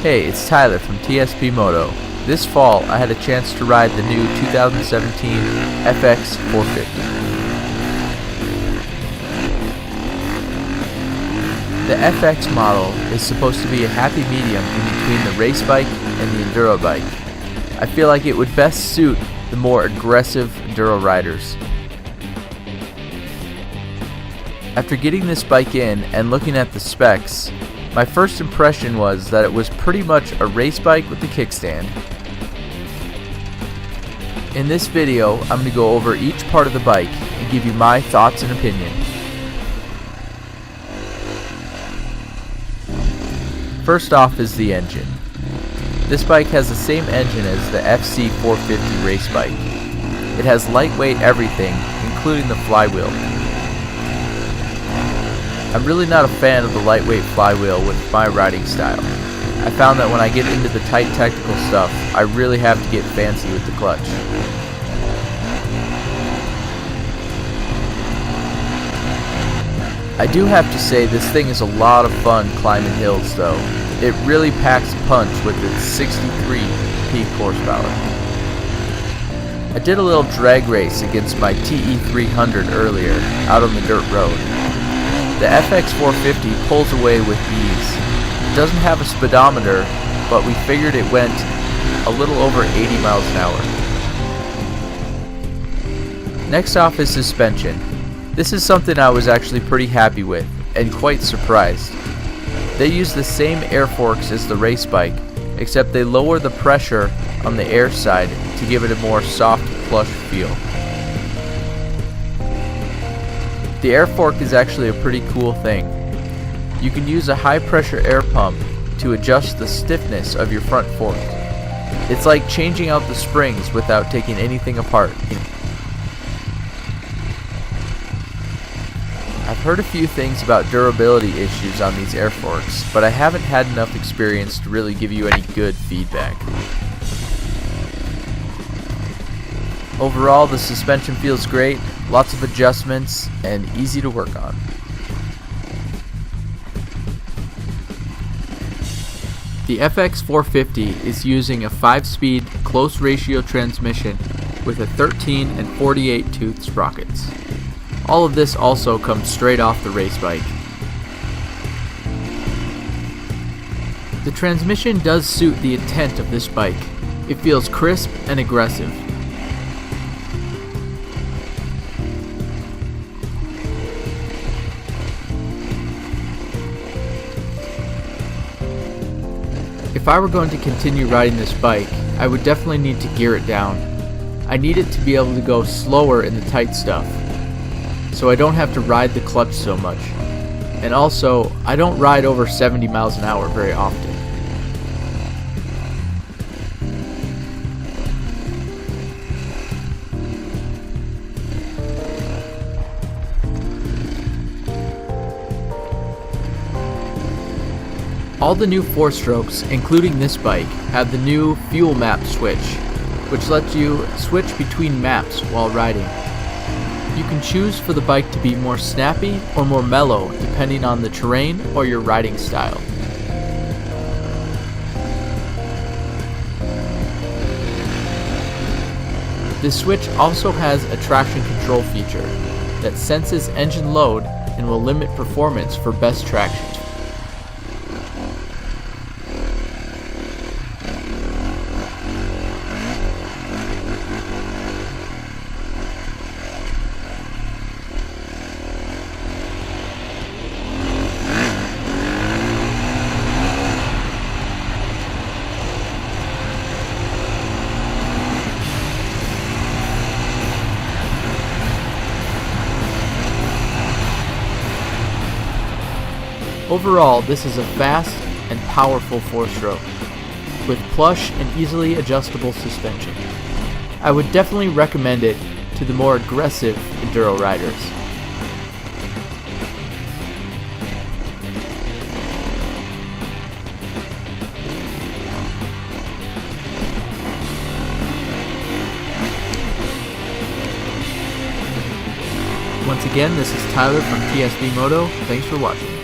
Hey, it's Tyler from TSP Moto. This fall, I had a chance to ride the new 2017 FX450. The FX model is supposed to be a happy medium in between the race bike and the enduro bike. I feel like it would best suit the more aggressive enduro riders. After getting this bike in and looking at the specs, my first impression was that it was pretty much a race bike with a kickstand. In this video, I'm going to go over each part of the bike and give you my thoughts and opinion. First off is the engine. This bike has the same engine as the FC450 race bike. It has lightweight everything, including the flywheel. I'm really not a fan of the lightweight flywheel with my riding style. I found that when I get into the tight technical stuff, I really have to get fancy with the clutch. I do have to say this thing is a lot of fun climbing hills though. It really packs a punch with its 63 peak horsepower. I did a little drag race against my TE300 earlier out on the dirt road. The FX450 pulls away with ease. It doesn't have a speedometer, but we figured it went a little over 80 miles an hour. Next off is suspension. This is something I was actually pretty happy with, and quite surprised. They use the same air forks as the race bike, except they lower the pressure on the air side to give it a more soft, plush feel. The air fork is actually a pretty cool thing. You can use a high pressure air pump to adjust the stiffness of your front fork. It's like changing out the springs without taking anything apart. I've heard a few things about durability issues on these air forks, but I haven't had enough experience to really give you any good feedback. Overall, the suspension feels great, lots of adjustments, and easy to work on. The FX450 is using a 5-speed close ratio transmission with a 13 and 48 tooth sprockets. All of this also comes straight off the race bike. The transmission does suit the intent of this bike. It feels crisp and aggressive. If I were going to continue riding this bike, I would definitely need to gear it down. I need it to be able to go slower in the tight stuff, so I don't have to ride the clutch so much. And also, I don't ride over 70 miles an hour very often. All the new 4-strokes, including this bike, have the new fuel map switch, which lets you switch between maps while riding. You can choose for the bike to be more snappy or more mellow depending on the terrain or your riding style. This switch also has a traction control feature that senses engine load and will limit performance for best traction. Overall, this is a fast and powerful 4-stroke, with plush and easily adjustable suspension. I would definitely recommend it to the more aggressive enduro riders. Once again, this is Tyler from TSP Moto. Thanks for watching.